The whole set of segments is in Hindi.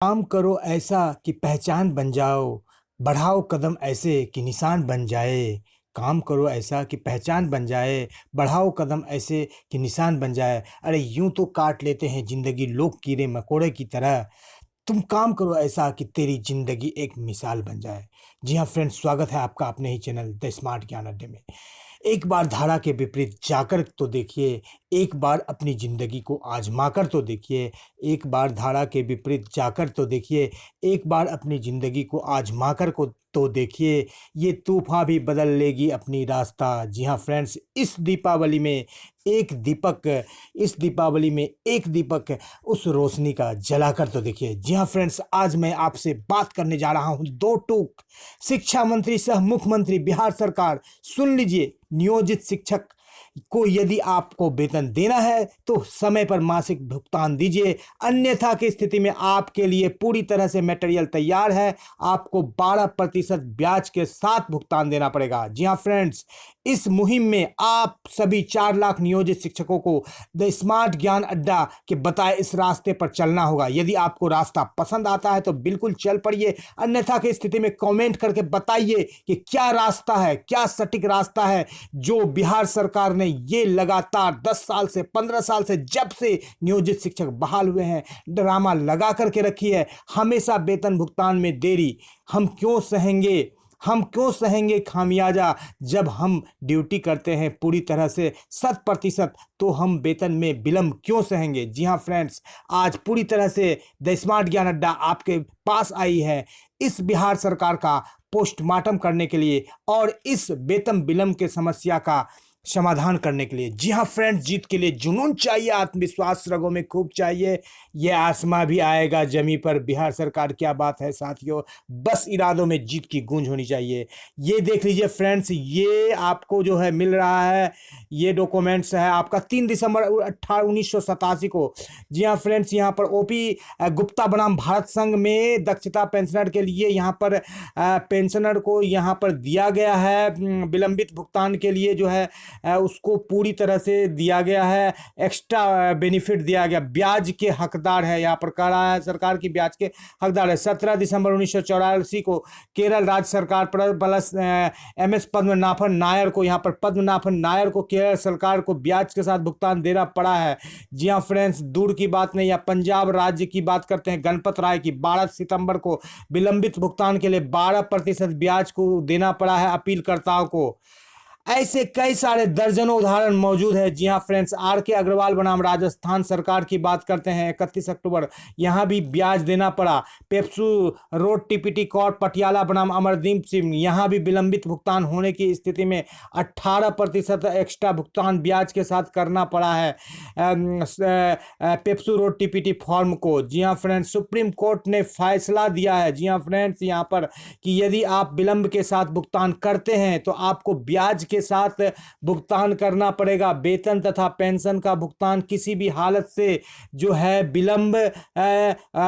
काम करो ऐसा कि पहचान बन जाओ, बढ़ाओ कदम ऐसे कि निशान बन जाए। काम करो ऐसा कि पहचान बन जाए, बढ़ाओ कदम ऐसे कि निशान बन जाए। अरे यूं तो काट लेते हैं ज़िंदगी लोग कीड़े मकोड़े की तरह। तुम काम करो ऐसा कि तेरी ज़िंदगी एक मिसाल बन जाए। जी हाँ फ्रेंड्स, स्वागत है आपका अपने ही चैनल द स्मार्ट ज्ञान अड्डे में। एक बार धारा के विपरीत जाकर तो देखिए, एक बार अपनी ज़िंदगी को आज़मा कर तो देखिए, एक बार धारा के विपरीत जाकर तो देखिए, एक बार अपनी ज़िंदगी को आज़मा कर को तो देखिए, ये तूफ़ान भी बदल लेगी अपनी रास्ता। जी हाँ फ्रेंड्स, इस दीपावली में एक दीपक उस रोशनी का जलाकर तो देखिए। जी हाँ फ्रेंड्स, आज मैं आपसे बात करने जा रहा हूँ दो टूक शिक्षा मंत्री सह मुख्यमंत्री बिहार सरकार। सुन लीजिए, नियोजित शिक्षक को यदि आपको वेतन देना है तो समय पर मासिक भुगतान दीजिए, अन्यथा की स्थिति में आपके लिए पूरी तरह से मटेरियल तैयार है। आपको 12% ब्याज के साथ भुगतान देना पड़ेगा। जी हाँ फ्रेंड्स, इस मुहिम में आप सभी 4 लाख नियोजित शिक्षकों को द स्मार्ट ज्ञान अड्डा के बताए इस रास्ते पर चलना होगा। यदि आपको रास्ता पसंद आता है तो बिल्कुल चल पड़िए, अन्यथा की स्थिति में कमेंट करके बताइए कि क्या रास्ता है, क्या सटीक रास्ता है जो बिहार सरकार ने ये लगातार 10 साल से 15 साल से जब से नियोजित शिक्षक बहाल हुए हैं ड्रामा लगा करके रखी है। हमेशा वेतन भुगतान में देरी। हम क्यों सहेंगे खामियाजा जब हम ड्यूटी करते हैं पूरी तरह से 100%, तो हम वेतन में विलंब क्यों सहेंगे। जी हाँ फ्रेंड्स, आज पूरी तरह से द स्मार्ट ज्ञान अड्डा आपके पास आई है इस बिहार सरकार का पोस्टमार्टम करने के लिए और इस वेतन विलंब के समस्या का समाधान करने के लिए। जी हाँ फ्रेंड्स, जीत के लिए जुनून चाहिए, आत्मविश्वास रगों में खूब चाहिए। ये आसमां भी आएगा जमी पर। बिहार सरकार, क्या बात है साथियों, बस इरादों में जीत की गूंज होनी चाहिए। ये देख लीजिए फ्रेंड्स, ये आपको जो है मिल रहा है, ये डॉक्यूमेंट्स है आपका 3 दिसंबर 1987 को। जी हाँ फ्रेंड्स, यहाँ पर ओपी गुप्ता बनाम भारत संघ में दक्षता पेंशनर के लिए यहाँ पर पेंशनर को यहाँ पर दिया गया है विलंबित भुगतान के लिए जो है उसको पूरी तरह से दिया गया है, एक्स्ट्रा बेनिफिट दिया गया। ब्याज के हकदार है, यहाँ पर कह रहा है सरकार की ब्याज के हकदार है। 17 दिसंबर 1984 को केरल राज्य सरकार प्लस MS पद्मनाभन नायर को, यहाँ पर पद्मनाभन नायर को केरल सरकार को ब्याज के साथ भुगतान देना पड़ा है। जी हाँ फ्रेंड्स, दूर की बात नहीं। या पंजाब राज्य की बात करते हैं, गणपत राय की 12 सितंबर को विलंबित भुगतान के लिए 12% ब्याज को देना पड़ा है अपीलकर्ताओं को। ऐसे कई सारे दर्जनों उदाहरण मौजूद है। जी हाँ फ्रेंड्स, RK अग्रवाल बनाम राजस्थान सरकार की बात करते हैं, 31 अक्टूबर, यहाँ भी ब्याज देना पड़ा। PEPSU road TPT court Patiala बनाम अमरदीप सिंह, यहाँ भी विलंबित भुगतान होने की स्थिति में 18% एक्स्ट्रा भुगतान ब्याज के साथ करना पड़ा है पेप्सू रोड TPT फॉर्म को। जी हाँ फ्रेंड्स, सुप्रीम कोर्ट ने फैसला दिया है। जी हाँ फ्रेंड्स, यहाँ पर कि यदि आप विलंब के साथ भुगतान करते हैं तो आपको ब्याज के साथ भुगतान करना पड़ेगा। वेतन तथा पेंशन का भुगतान किसी भी हालत से जो है विलंब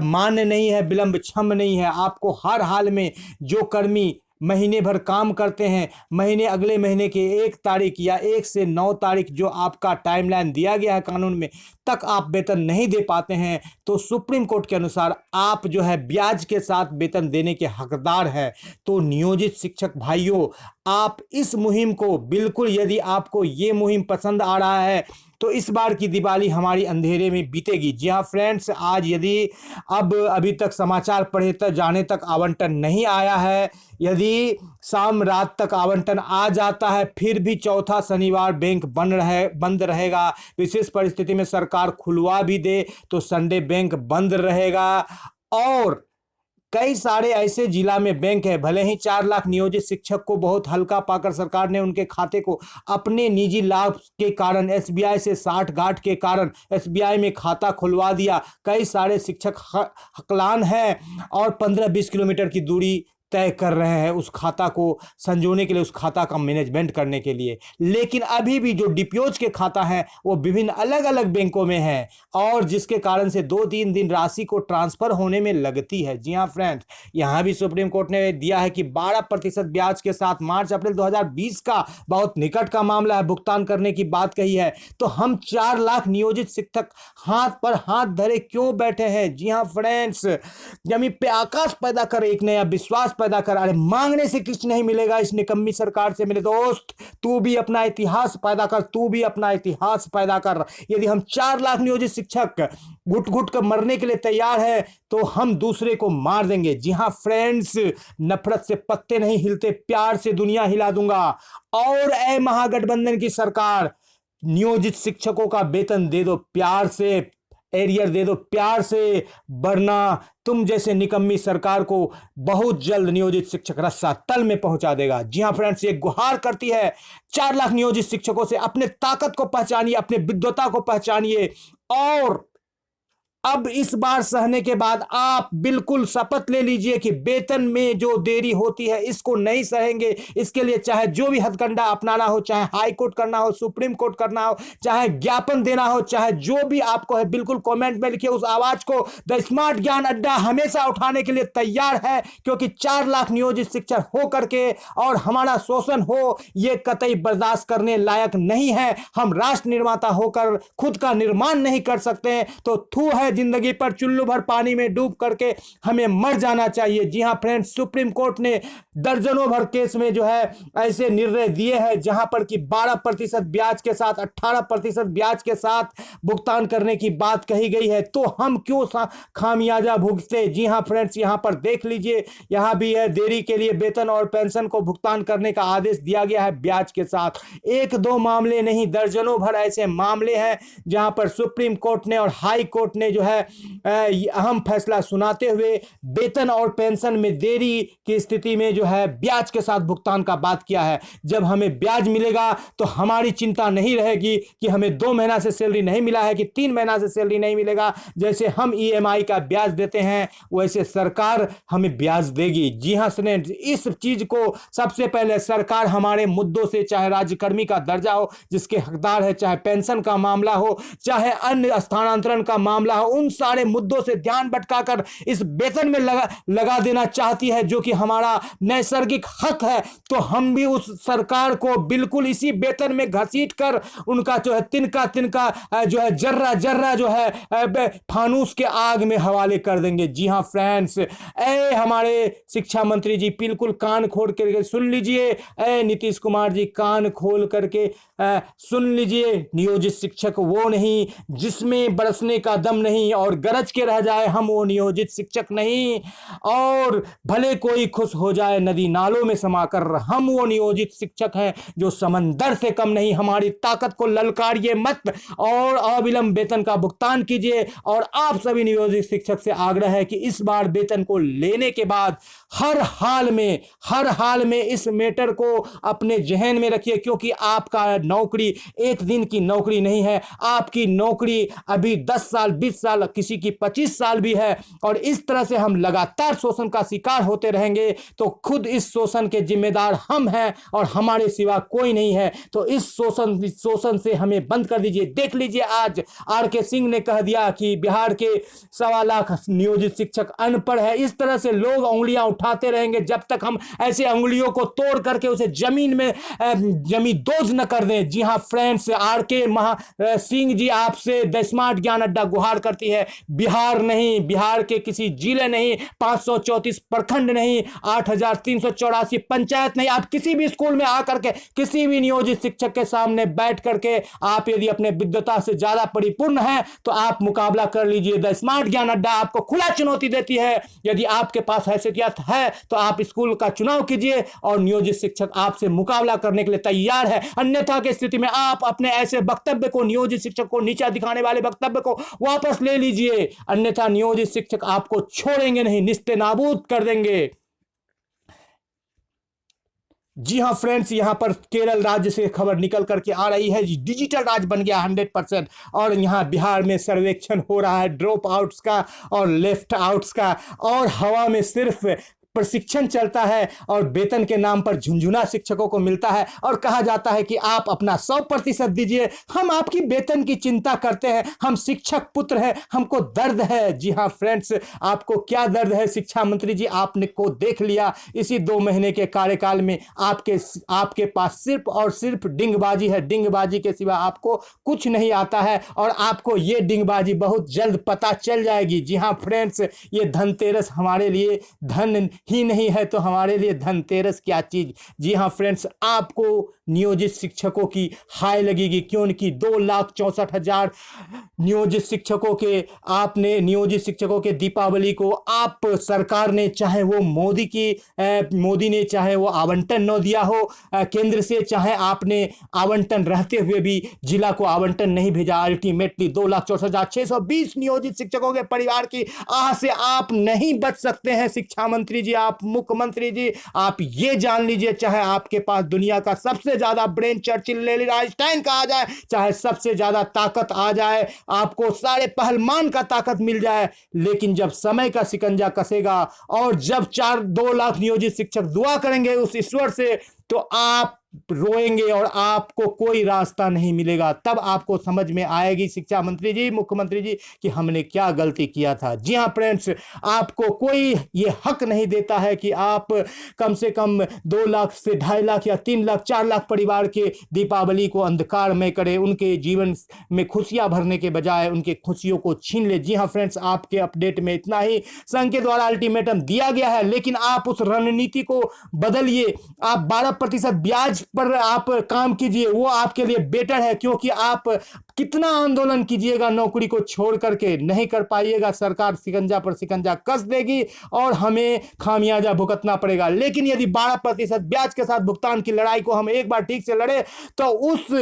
मान्य नहीं है, विलंब क्षम नहीं है। आपको हर हाल में, जो कर्मी महीने भर काम करते हैं, महीने अगले महीने के 1 तारीख या 1 से 9 तारीख जो आपका टाइमलाइन दिया गया है कानून में, तक आप वेतन नहीं दे पाते हैं तो सुप्रीम कोर्ट के अनुसार आप जो है ब्याज के साथ वेतन देने के हकदार हैं। तो नियोजित शिक्षक भाइयों, आप इस मुहिम को बिल्कुल, यदि आपको ये मुहिम पसंद आ रहा है तो इस बार की दिवाली हमारी अंधेरे में बीतेगी। जी हाँ फ्रेंड्स, आज यदि अभी तक समाचार पढ़े तक जाने तक आवंटन नहीं आया है, यदि शाम रात तक आवंटन आ जाता है फिर भी चौथा शनिवार बैंक बंद रहेगा। विशेष परिस्थिति में सरकार खुलवा भी दे तो संडे बैंक बंद रहेगा। और कई सारे ऐसे जिला में बैंक है, भले ही 4 लाख नियोजित शिक्षक को बहुत हल्का पाकर सरकार ने उनके खाते को अपने निजी लाभ के कारण SBI से साठ गांठ के कारण SBI में खाता खुलवा दिया। कई सारे शिक्षक हकलान हैं और 15-20 किलोमीटर की दूरी तय कर रहे हैं उस खाता को संजोने के लिए, उस खाता का मैनेजमेंट करने के लिए। लेकिन अभी भी जो डीपीओज के खाता हैं वो विभिन्न अलग अलग बैंकों में हैं, और जिसके कारण से 2-3 दिन राशि को ट्रांसफर होने में लगती है। जी हाँ फ्रेंड्स, यहाँ भी सुप्रीम कोर्ट ने दिया है कि 12% ब्याज के साथ मार्च अप्रैल 2020 का बहुत निकट का मामला है, भुगतान करने की बात कही है। तो हम 4 लाख नियोजित शिक्षक हाथ पर हाथ धरे क्यों बैठे हैं? जी हाँ फ्रेंड्स, जमीन पे आकाश पैदा कर, एक नया विश्वास पैदा कर। अरे मांगने से कुछ नहीं मिलेगा इस निकम्मी सरकार से मेरे दोस्त, तू भी अपना इतिहास पैदा कर, तू भी अपना इतिहास पैदा कर। यदि हम 4 लाख नियोजित शिक्षक घुट घुट कर मरने के लिए तैयार है तो हम दूसरे को मार देंगे। जी हाँ फ्रेंड्स, नफरत से पत्ते नहीं हिलते, प्यार से दुनिया हिला दूंगा। और ए महागठबंधन की सरकार, नियोजित शिक्षकों का वेतन दे दो प्यार से, एरियर दे दो प्यार से, वरना तुम जैसे निकम्मी सरकार को बहुत जल्द नियोजित शिक्षक रस्सा तल में पहुंचा देगा। जी हां फ्रेंड्स, ये गुहार करती है 4 लाख नियोजित शिक्षकों से, अपने ताकत को पहचानिए, अपने विद्वता को पहचानिए, और अब इस बार सहने के बाद आप बिल्कुल शपथ ले लीजिए कि वेतन में जो देरी होती है इसको नहीं सहेंगे। इसके लिए चाहे जो भी हथकंडा अपनाना हो, चाहे हाई कोर्ट करना हो, सुप्रीम कोर्ट करना हो, चाहे ज्ञापन देना हो, चाहे जो भी आपको है, बिल्कुल कमेंट में लिखिए। उस आवाज को द स्मार्ट ज्ञान अड्डा हमेशा उठाने के लिए तैयार है, क्योंकि 4 लाख नियोजित शिक्षक हो करके और हमारा शोषण हो, यह कतई बर्दाश्त करने लायक नहीं है। हम राष्ट्र निर्माता होकर खुद का निर्माण नहीं कर सकते, तो थू है जिंदगी पर, चुल्लू भर पानी में डूब करके हमें मर जाना चाहिए। जी हां फ्रेंड्स, सुप्रीम कोर्ट ने दर्जनों भर केस में जो है ऐसे निर्णय दिए हैं जहां पर कि 12% ब्याज के साथ, 18% ब्याज के साथ भुगतान करने की बात कही गई है। तो हम क्यों खामियाजा भुगते? जी हां फ्रेंड्स, यहां पर देख लीजिए, यहां भी है देरी के लिए वेतन और पेंशन को भुगतान करने का आदेश दिया गया है ब्याज के साथ। 1-2 मामले नहीं, दर्जनों भर ऐसे मामले हैं जहां पर सुप्रीम कोर्ट ने और हाई कोर्ट ने जो है अहम फैसला सुनाते हुए वेतन और पेंशन में देरी की स्थिति में जो है ब्याज के साथ भुगतान का बात किया है। जब हमें ब्याज मिलेगा तो हमारी चिंता नहीं रहेगी कि हमें 2 महीना से सैलरी नहीं मिला है, कि 3 महीना से सैलरी नहीं मिलेगा। जैसे हम ईएमआई का ब्याज देते हैं वैसे सरकार हमें ब्याज देगी। जी हां फ्रेंड्स, इस चीज को सबसे पहले सरकार हमारे मुद्दों से, चाहे राज्यकर्मी का दर्जा हो जिसके हकदार है, चाहे पेंशन का मामला हो, चाहे अन्य स्थानांतरण का मामला हो, उन सारे मुद्दों से ध्यान भटकाकर इस वेतन में लगा देना चाहती है, जो कि हमारा नैसर्गिक हक है। तो हम भी उस सरकार को बिल्कुल इसी वेतन में घसीट कर उनका जो है तिनका तिनका जो है जर्रा जर्रा जो है फानूस के आग में हवाले कर देंगे। जी हां फ्रेंड्स, ए हमारे शिक्षा मंत्री जी बिल्कुल कान खोल करके सुन लीजिए, ए नीतीश कुमार जी कान खोल करके सुन लीजिए। नियोजित शिक्षक वो नहीं जिसमें बरसने का दम नहीं और गरज के रह जाए, हम वो नियोजित शिक्षक नहीं। और भले कोई खुश हो जाए नदी नालों में समाकर, हम वो नियोजित शिक्षक हैं जो समंदर से कम नहीं। हमारी ताकत को ललकारिए मत और अविलंब वेतन का भुगतान कीजिए। और आप सभी नियोजित शिक्षक से आग्रह है कि इस बार वेतन को लेने के बाद हर हाल में इस मैटर को अपने जहन में रखिए, क्योंकि आपका नौकरी एक दिन की नौकरी नहीं है। आपकी नौकरी अभी 10 साल, 20 साल, किसी की 25 साल भी है। और इस तरह से हम लगातार शोषण का शिकार होते रहेंगे तो खुद इस शोषण के जिम्मेदार हम हैं और हमारे सिवा कोई नहीं है। तो इस शोषण से हमें बंद कर दीजिए। देख लीजिए, आज आर.के. सिंह ने कह दिया कि बिहार के 1.25 लाख नियोजित शिक्षक अनपढ़ है। इस तरह से लोग उंगलियां उठाते रहेंगे जब तक हम ऐसे उंगलियों को तोड़ करके उसे जमीन में जमींदोज न कर दें। जी हां फ्रेंड्स, आर.के. सिंह जी आपसे द स्मार्ट ज्ञान अड्डा गुहार करती है। बिहार नहीं, बिहार के किसी जिले नहीं, 534 प्रखंड नहीं, 8,384 पंचायत नहीं, आप किसी भी स्कूल में आकर के किसी भी नियोजित शिक्षक के सामने बैठ करके आप यदि अपने विद्वता से ज्यादा परिपूर्ण है तो आप मुकाबला कर लीजिए। द स्मार्ट ज्ञान अड्डा आपको खुला चुनौती देती है। यदि आपके पास हैसियत है तो आप स्कूल का चुनाव कीजिए और नियोजित शिक्षक आपसे मुकाबला करने के लिए तैयार है। अन्यथा की स्थिति में आप अपने ऐसे वक्तव्य को, नियोजित शिक्षक को नीचा दिखाने वाले वक्तव्य को वापस ले लीजिए, अन्यथा नियोजित शिक्षक आपको छोड़ेंगे नहीं, निस्ते नाबूद कर देंगे। जी हां फ्रेंड्स, यहां पर केरल राज्य से खबर निकल करके आ रही है, डिजिटल राज्य बन गया 100%। और यहां बिहार में सर्वेक्षण हो रहा है ड्रॉप आउट्स का और लेफ्ट आउट्स का, और हवा में सिर्फ प्रशिक्षण चलता है और वेतन के नाम पर झुंझुना शिक्षकों को मिलता है और कहा जाता है कि आप अपना 100% दीजिए, हम आपकी वेतन की चिंता करते हैं, हम शिक्षक पुत्र हैं, हमको दर्द है। जी हाँ फ्रेंड्स, आपको क्या दर्द है शिक्षा मंत्री जी, आपने को देख लिया। इसी 2 महीने के कार्यकाल में आपके पास सिर्फ और सिर्फ डिंगबाजी है, डिंगबाजी के सिवा आपको कुछ नहीं आता है और आपको ये डिंगबाजी बहुत जल्द पता चल जाएगी। जी हाँ फ्रेंड्स, ये धनतेरस हमारे लिए धन ही नहीं है तो हमारे लिए धनतेरस क्या चीज। जी हाँ फ्रेंड्स, आपको नियोजित शिक्षकों की हाय लगेगी, क्योंकि 2,64,000 नियोजित शिक्षकों के दीपावली को आप सरकार ने, चाहे वो मोदी ने चाहे वो आवंटन न दिया हो केंद्र से, चाहे आपने आवंटन रहते हुए भी जिला को आवंटन नहीं भेजा, अल्टीमेटली 2,64,620 नियोजित शिक्षकों के परिवार की आह से आप नहीं बच सकते हैं शिक्षा मंत्री जी, आप मुख्यमंत्री जी। आप ये जान लीजिए, चाहे आपके पास दुनिया का सबसे ज्यादा ब्रेन चर्चिल लेली आइंस्टाइन का आ जाए, चाहे सबसे ज्यादा ताकत आ जाए, आपको सारे पहलवान का ताकत मिल जाए, लेकिन जब समय का शिकंजा कसेगा और जब 2 लाख नियोजित शिक्षक दुआ करेंगे उस ईश्वर से, तो आप रोएंगे और आपको कोई रास्ता नहीं मिलेगा। तब आपको समझ में आएगी शिक्षा मंत्री जी, मुख्यमंत्री जी, कि हमने क्या गलती किया था। जी हाँ फ्रेंड्स, आपको कोई ये हक नहीं देता है कि आप कम से कम 2 लाख से 2.5 लाख या 3 लाख 4 लाख परिवार के दीपावली को अंधकार में करें, उनके जीवन में खुशियां भरने के बजाय उनके खुशियों को छीन ले। जी हाँ फ्रेंड्स, आपके अपडेट में इतना ही। संघ के द्वारा अल्टीमेटम दिया गया है, लेकिन आप उस रणनीति को बदलिए। आप 12% ब्याज पर आप काम कीजिए, वो आपके लिए बेटर है, क्योंकि आप कितना आंदोलन कीजिएगा नौकरी को छोड़ करके नहीं कर पाइएगा, सरकार शिकंजा पर शिकंजा कस देगी और हमें खामियाजा भुगतना पड़ेगा। लेकिन यदि 12% ब्याज के साथ भुगतान की लड़ाई को हम एक बार ठीक से लड़े तो उस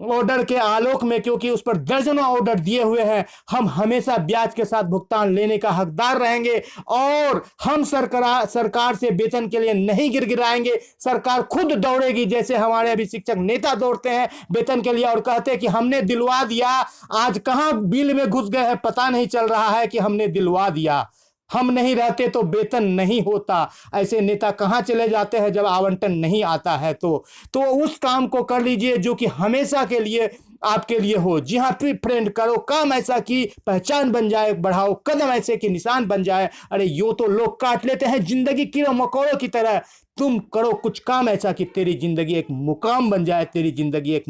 ऑर्डर के आलोक में, क्योंकि उस पर दर्जनों ऑर्डर दिए हुए हैं, हम हमेशा ब्याज के साथ भुगतान लेने का हकदार रहेंगे और हम सरकार से वेतन के लिए नहीं गिड़गिड़ाएंगे। सरकार खुद दौड़ेगी, जैसे हमारे अभी शिक्षक नेता दौड़ते हैं वेतन के लिए और कहते हैं कि हमने दिलवा दिया। आज कहां बिल में घुस गए हैं पता नहीं चल रहा है कि हमने दिलवा दिया, हम नहीं रहते तो वेतन नहीं होता। ऐसे नेता कहां चले जाते हैं जब आवंटन नहीं आता है। तो उस काम को कर लीजिए जो कि हमेशा के लिए आपके लिए हो। जी हाँ फ्रेंड, करो काम ऐसा कि पहचान बन जाए, बढ़ाओ कदम ऐसे कि निशान बन जाए। अरे यो तो लोग काट लेते हैं जिंदगी कीड़े मकोड़ों की तरह, तुम करो कुछ काम ऐसा कि तेरी जिंदगी एक मुकाम बन जाए, तेरी जिंदगी एक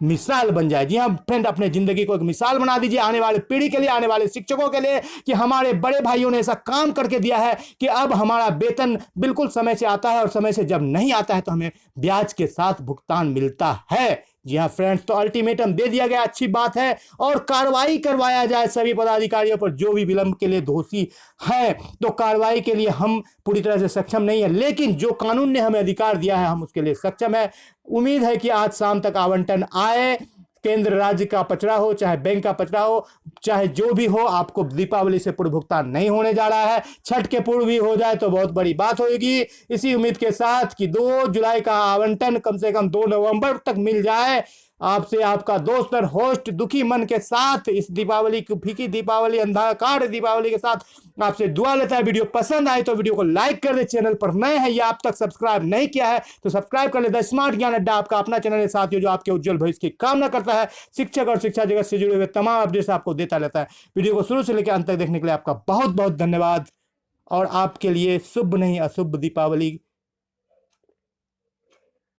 मिसाल बन जाए। जी हाँ फ्रेंड, अपने जिंदगी को एक मिसाल बना दीजिए आने वाले पीढ़ी के लिए, आने वाले शिक्षकों के लिए, कि हमारे बड़े भाइयों ने ऐसा काम करके दिया है कि अब हमारा वेतन बिल्कुल समय से आता है और समय से जब नहीं आता है तो हमें ब्याज के साथ भुगतान मिलता है। जी हाँ फ्रेंड्स, तो अल्टीमेटम दे दिया गया, अच्छी बात है, और कार्रवाई करवाया जाए सभी पदाधिकारियों पर जो भी विलंब के लिए दोषी है। तो कार्रवाई के लिए हम पूरी तरह से सक्षम नहीं है, लेकिन जो कानून ने हमें अधिकार दिया है हम उसके लिए सक्षम है। उम्मीद है कि आज शाम तक आवंटन आए, केंद्र राज्य का पचड़ा हो, चाहे बैंक का पचड़ा हो, चाहे जो भी हो, आपको दीपावली से पूर्व भुगतान नहीं होने जा रहा है। छठ के पूर्व भी हो जाए तो बहुत बड़ी बात होगी। इसी उम्मीद के साथ कि 2 जुलाई का आवंटन कम से कम 2 नवंबर तक मिल जाए। आपसे आपका दोस्त और होस्ट दुखी मन के साथ इस दीपावली की फीकी दीपावली, अंधकार दीपावली के साथ आपसे दुआ लेता है। वीडियो पसंद आए तो वीडियो को लाइक कर दे, चैनल पर नए हैं या आप तक सब्सक्राइब नहीं किया है तो सब्सक्राइब कर ले। द स्मार्ट ज्ञान अड्डा आपका अपना चैनल है साथियों, जो आपके उज्जवल भविष्य की कामना करता है, शिक्षक और शिक्षा जगत से जुड़े हुए तमाम अपडेट्स आपको देता रहता है। वीडियो को शुरू से लेकर अंत तक देखने के लिए आपका बहुत बहुत धन्यवाद और आपके लिए शुभ नहीं अशुभ दीपावली